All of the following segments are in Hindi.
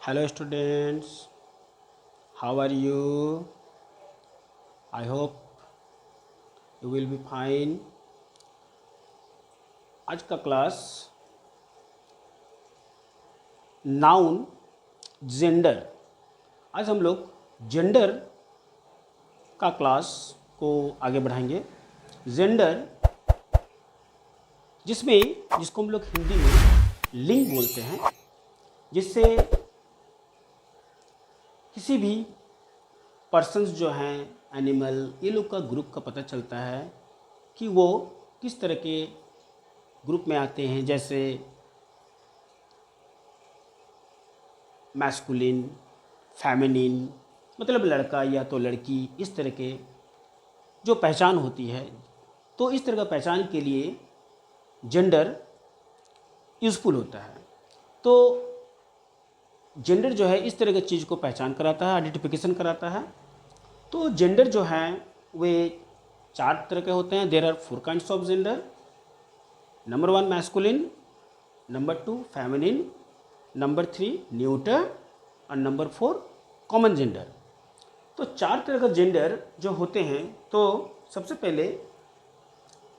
Hello students, how are you? I hope you will be fine. आज का क्लास नाउन जेंडर। आज हम लोग जेंडर का क्लास को आगे बढ़ाएंगे। जेंडर जिसको हम लोग हिंदी में लिंग बोलते हैं, जिससे किसी भी पर्सन्स जो हैं, एनिमल, ये लोग का ग्रुप का पता चलता है कि वो किस तरह के ग्रुप में आते हैं। जैसे मैस्कुलिन, फेमिनिन, मतलब लड़का या तो लड़की, इस तरह के जो पहचान होती है। तो इस तरह का पहचान के लिए जेंडर यूज़फुल होता है। तो जेंडर जो है इस तरह की चीज़ को पहचान कराता है, आइडेंटिफिकेशन कराता है। तो जेंडर जो हैं वे 4 तरह के होते हैं। There are 4 kinds of gender. Number 1 masculine, number 2 feminine, number 3 neuter और नंबर 4 कॉमन जेंडर। तो 4 तरह का जेंडर जो होते हैं, तो सबसे पहले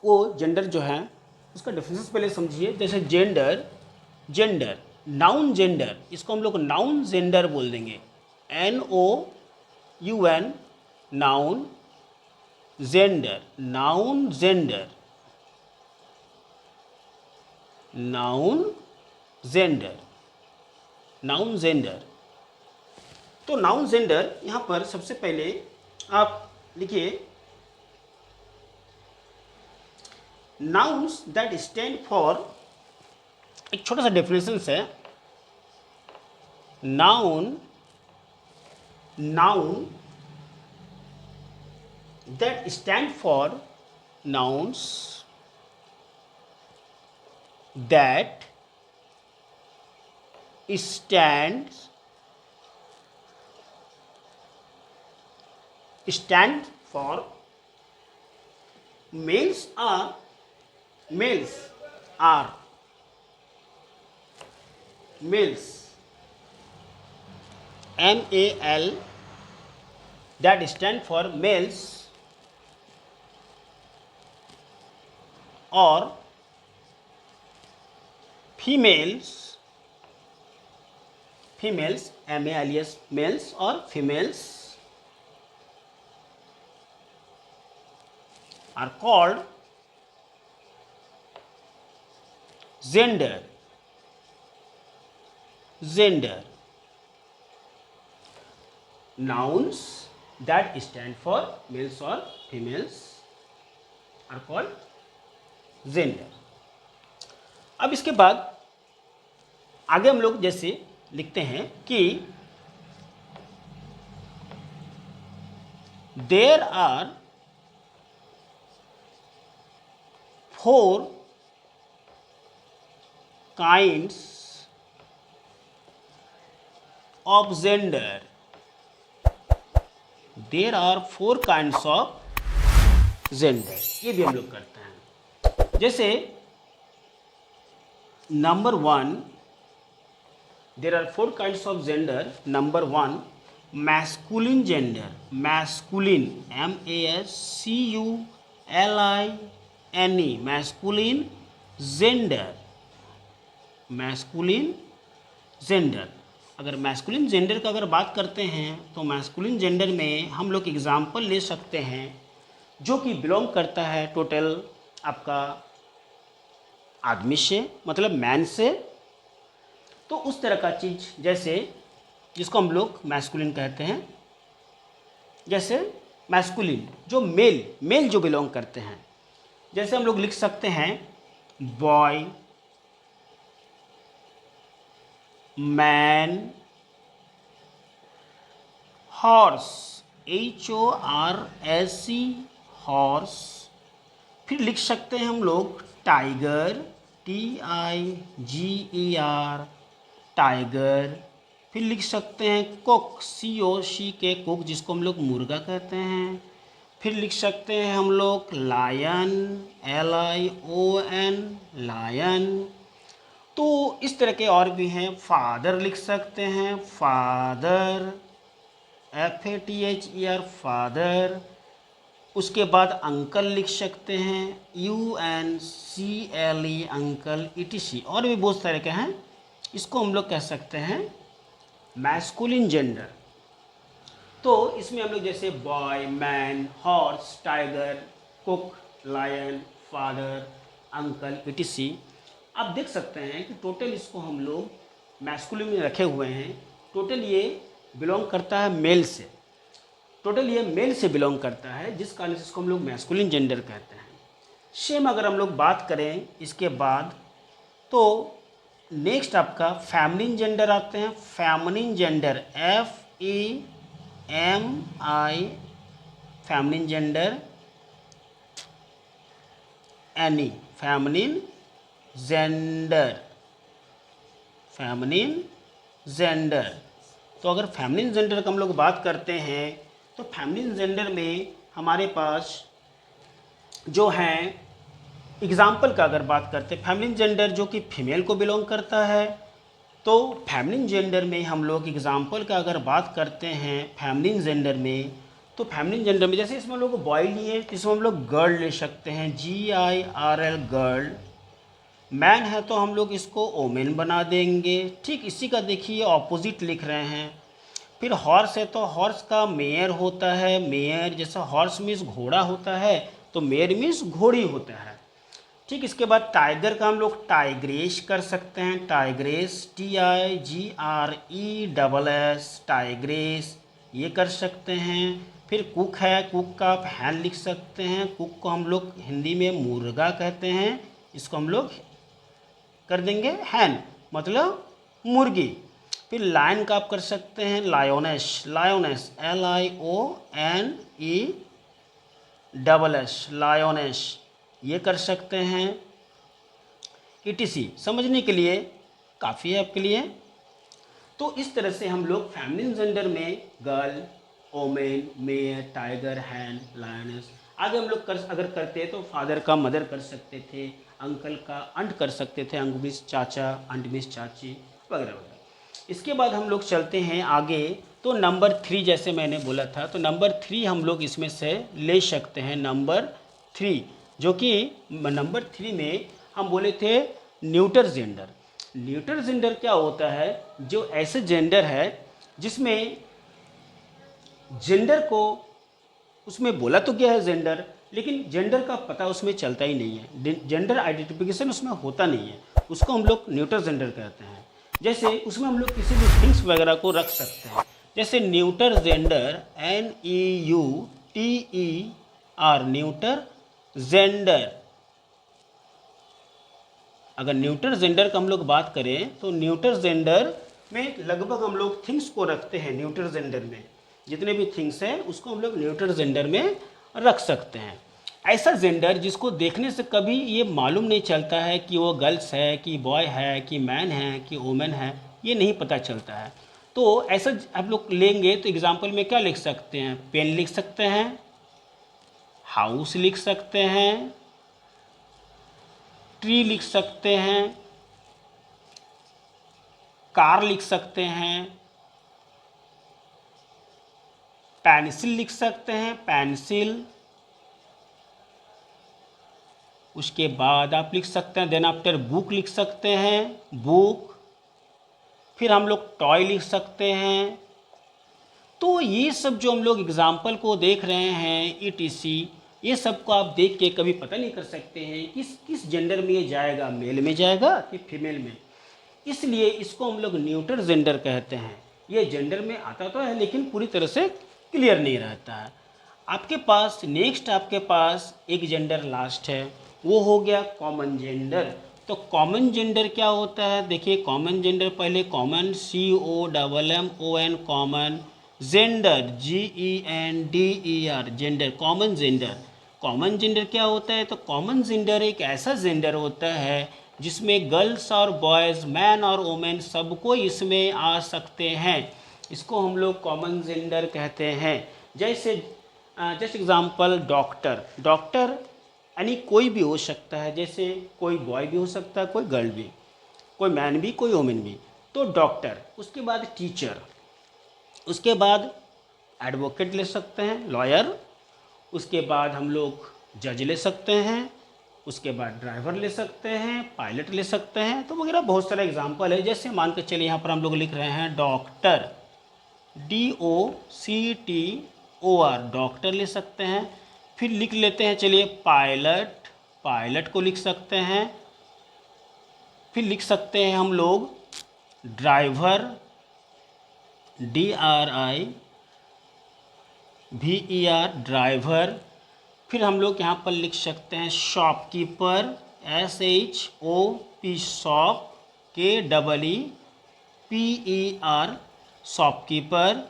वो जेंडर जो है उसका डिफरेंस पहले समझिए। जैसे जेंडर नाउन जेंडर, इसको हम लोग नाउन जेंडर बोल देंगे। NOUN noun gender, noun gender, noun gender, noun gender. तो नाउन जेंडर यहाँ पर सबसे पहले आप लिखिए, नाउन्स दैट स्टैंड फॉर, एक छोटा सा डेफिनेशन है। Noun that stand for, nouns that stand for males are males MAL, that stand for males or females, MALES, males or females are called gender. Nouns that stand for males or females are called gender. अब इसके बाद आगे हम लोग जैसे लिखते हैं कि there are 4 kinds of gender. There are 4 kinds of gender, ये भी हम लोग करते हैं। जैसे number 1, there are 4 kinds of gender. Number 1 masculine gender, masculine MASCULINE, masculine gender, masculine gender. अगर मैस्कुलिन जेंडर का अगर बात करते हैं तो मैस्कुलिन जेंडर में हम लोग एग्जाम्पल ले सकते हैं जो कि बिलोंग करता है टोटल आपका आदमी से, मतलब मैन से। तो उस तरह का चीज़ जैसे जिसको हम लोग मैस्कुलिन कहते हैं। जैसे मैस्कुलिन जो मेल जो बिलोंग करते हैं, जैसे हम लोग लिख सकते हैं boy, man, horse, HORSE, horse. फिर लिख सकते हैं हम लोग टाइगर, TIGER, टाइगर। फिर लिख सकते हैं कुक, COCK, कुक, जिसको हम लोग मुर्गा कहते हैं। फिर लिख सकते हैं हम लोग लायन, LION, लायन। तो इस तरह के और भी हैं, फादर लिख सकते हैं, फादर, FATHER, फादर। उसके बाद अंकल लिख सकते हैं, UNCLE, अंकल, ETC। और भी बहुत सारे के हैं। इसको हम लोग कह सकते हैं मैस्कुलिन जेंडर। तो इसमें हम लोग जैसे boy, man, horse, tiger, cook, lion, father, uncle, ETC। आप देख सकते हैं कि टोटल इसको हम लोग मैस्कुलिन में रखे हुए हैं। टोटल ये बिलोंग करता है मेल से, टोटल ये मेल से बिलोंग करता है, जिस कारण से इसको हम लोग मैस्कुलिन जेंडर कहते हैं। सेम अगर हम लोग बात करें इसके बाद, तो नेक्स्ट आपका फेमिनिन जेंडर आते हैं। Feminine gender, FEMI, feminine gender, NE, feminine gender, feminine gender. तो अगर फेमिनिन जेंडर का हम लोग बात करते हैं, तो फेमिनिन जेंडर में हमारे पास जो हैं, एग्जाम्पल का अगर बात करते हैं, फेमिनिन जेंडर जो कि फीमेल को बिलोंग करता है, तो फेमिनिन जेंडर में हम लोग एग्जाम्पल का अगर बात करते हैं फेमिनिन जेंडर में, तो फेमिनिन जेंडर में जैसे इसमें हम लोग बॉय लिए, तो इसमें हम लोग गर्ल ले सकते हैं, GIRL, गर्ल। मैन है तो हम लोग इसको ओमेन बना देंगे। ठीक इसी का देखिए ऑपोजिट लिख रहे हैं। फिर हॉर्स है तो हॉर्स का मेयर होता है, मेयर। जैसा हॉर्स मीन्स घोड़ा होता है, तो मेयर मीन्स घोड़ी होता है। ठीक इसके बाद टाइगर का हम लोग टाइग्रेस कर सकते हैं, टाइग्रेस, TIGRESS, टाइग्रेस, ये कर सकते हैं। फिर कुक है, कुक का आप हैन लिख सकते हैं। कुक को हम लोग हिंदी में मुर्गा कहते हैं, इसको हम लोग कर देंगे हैन, मतलब मुर्गी। फिर लायन का आप कर सकते हैं लायोनेस, लायोनेस, LIONESS, लायोनेस, ये कर सकते हैं। ETC समझने के लिए काफ़ी है आपके लिए। तो इस तरह से हम लोग फेमिनिन जेंडर में गर्ल, ओमेन, मेयर, टाइगर, हैन, लायनेस। आगे हम लोग अगर करते तो फादर का मदर कर सकते थे, अंकल का अंट कर सकते थे, अंक मीन्स चाचा, अंट मीन्स चाची, वगैरह वगैरह। इसके बाद हम लोग चलते हैं आगे। तो नंबर 3 जैसे मैंने बोला था, तो नंबर 3 हम लोग इसमें से ले सकते हैं, नंबर 3, जो कि नंबर 3 में हम बोले थे न्यूटर जेंडर। न्यूटर जेंडर क्या होता है, जो ऐसे जेंडर है जिसमें जेंडर को, उसमें बोला तो क्या है जेंडर, लेकिन जेंडर का पता उसमें चलता ही नहीं है, जेंडर आइडेंटिफिकेशन उसमें होता नहीं है, उसको हम लोग न्यूटर जेंडर कहते हैं। जैसे उसमें हम लोग किसी भी थिंग्स वगैरह को रख सकते हैं, जैसे neuter gender, NEUTER, neuter gender. अगर न्यूटर जेंडर का हम लोग बात करें, तो न्यूटर जेंडर में लगभग हम लोग थिंग्स को रखते हैं। न्यूटर जेंडर में जितने भी थिंग्स हैं उसको हम लोग न्यूटर जेंडर में रख सकते हैं। ऐसा जेंडर जिसको देखने से कभी ये मालूम नहीं चलता है कि वो गर्ल्स है, कि बॉय है, कि मैन है, कि वुमेन है, ये नहीं पता चलता है। तो ऐसा आप लोग लेंगे तो एग्जाम्पल में क्या लिख सकते हैं, पेन लिख सकते हैं, हाउस लिख सकते हैं, ट्री लिख सकते हैं, कार लिख सकते हैं, पेंसिल लिख सकते हैं, पेंसिल। उसके बाद आप लिख सकते हैं, देन आफ्टर बुक लिख सकते हैं, बुक। फिर हम लोग टॉय लिख सकते हैं। तो ये सब जो हम लोग एग्जाम्पल को देख रहे हैं, ETC, ये सब को आप देख के कभी पता नहीं कर सकते हैं किस जेंडर में ये जाएगा, मेल में जाएगा कि फीमेल में। इसलिए इसको हम लोग न्यूटर जेंडर कहते हैं। ये जेंडर में आता तो है लेकिन पूरी तरह से क्लियर नहीं रहता है। आपके पास नेक्स्ट आपके पास एक जेंडर लास्ट है, वो हो गया कॉमन जेंडर। तो कॉमन जेंडर क्या होता है, देखिए कॉमन जेंडर, पहले common, COMMON, common gender, GENDER, gender, common gender. Common gender क्या होता है, तो कॉमन जेंडर एक ऐसा जेंडर होता है जिसमें गर्ल्स और बॉयज़, मैन और वुमेन सबको इसमें आ सकते हैं। इसको हम लोग कॉमन जेंडर कहते हैं। जैसे जस्ट एग्जांपल डॉक्टर, डॉक्टर यानी कोई भी हो सकता है, जैसे कोई बॉय भी हो सकता है, कोई गर्ल भी। कोई मैन भी कोई वोमेन भी। तो डॉक्टर, उसके बाद टीचर, उसके बाद एडवोकेट ले सकते हैं, लॉयर, उसके बाद हम लोग जज ले सकते हैं, उसके बाद ड्राइवर ले सकते हैं, पायलट ले सकते हैं, तो वगैरह बहुत सारे एग्जाम्पल है। जैसे मान के चलिए यहाँ पर हम लोग लिख रहे हैं डॉक्टर, DOCTOR, डॉक्टर ले सकते हैं। फिर लिख लेते हैं चलिए पायलट, पायलट को लिख सकते हैं। फिर लिख सकते हैं हम लोग ड्राइवर, DRIVER, ड्राइवर। फिर हम लोग यहाँ पर लिख सकते हैं shopkeeper, SHOP, shop, KEEPER, shopkeeper.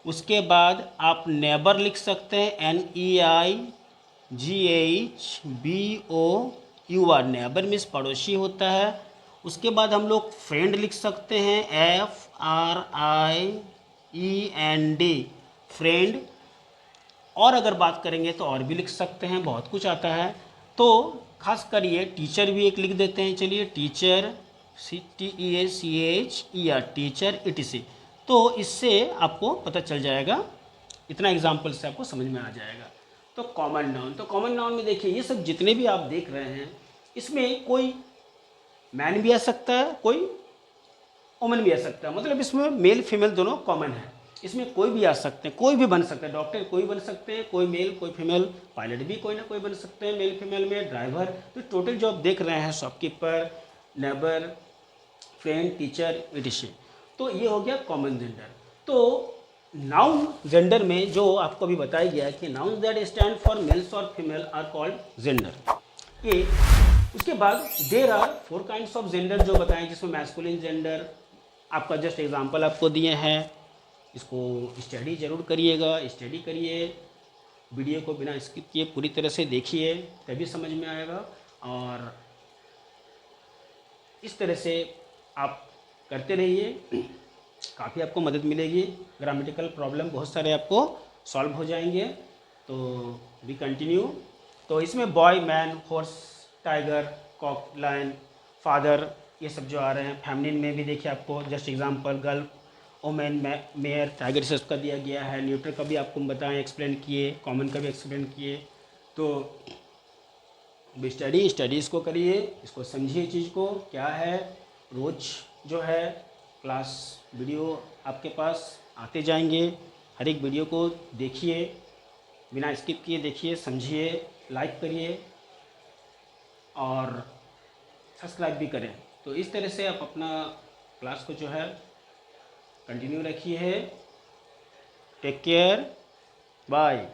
उसके बाद आप नेबर लिख सकते हैं, NEIGHBOUR, नेबर मीन्स पड़ोसी होता है। उसके बाद हम लोग फ्रेंड लिख सकते हैं, FRIEND, फ्रेंड। और अगर बात करेंगे तो और भी लिख सकते हैं, बहुत कुछ आता है। तो खास कर ये टीचर भी एक लिख देते हैं, चलिए टीचर, TEACHER, टीचर, ETC। तो इससे आपको पता चल जाएगा, इतना एग्जाम्पल से आपको समझ में आ जाएगा। तो कॉमन नाउन, तो कॉमन नाउन में देखिए ये सब जितने भी आप देख रहे हैं, इसमें कोई मैन भी आ सकता है, कोई वुमन भी आ सकता है, मतलब इसमें मेल फीमेल दोनों कॉमन है। इसमें कोई भी आ सकते हैं, कोई भी बन सकता है, डॉक्टर कोई बन सकते हैं, कोई मेल कोई फीमेल, पायलट भी कोई ना कोई बन सकते हैं मेल फीमेल में, ड्राइवर। तो टोटल जो आप देख रहे हैं shopkeeper, neighbour, friend, teacher, ETC। तो ये हो गया कॉमन जेंडर। तो नाउन जेंडर में जो आपको अभी बताया गया है कि noun that stand for males और फीमेल आर कॉल्ड जेंडर। ये उसके बाद there are 4 kinds of gender जो बताएं, जिसमें मैस्कुलिन जेंडर, आपका जस्ट एग्जांपल आपको दिए हैं। इसको स्टडी जरूर करिएगा, स्टडी करिए, वीडियो को बिना स्किप किए पूरी तरह से देखिए, तभी समझ में आएगा। और इस तरह से आप करते रहिए, काफ़ी आपको मदद मिलेगी। ग्रामेटिकल प्रॉब्लम बहुत सारे आपको सॉल्व हो जाएंगे। तो वी कंटिन्यू। तो इसमें boy, man, horse, tiger, cock, lion, father, ये सब जो आ रहे हैं। फेमिनिन में भी देखिए आपको just example girl, women, mayor, tiger, से उसका दिया गया है। न्यूट्रल का भी आपको बताएं, एक्सप्लेन किए, कॉमन का भी एक्सप्लेन किए। तो स्टडी इसको करिए, इसको समझिए, चीज़ को क्या है। रोज़ जो है क्लास वीडियो आपके पास आते जाएंगे, हर एक वीडियो को देखिए, बिना स्किप किए देखिए, समझिए, लाइक करिए और सब्सक्राइब भी करें। तो इस तरह से आप अपना क्लास को जो है कंटिन्यू रखिए। Take care, bye.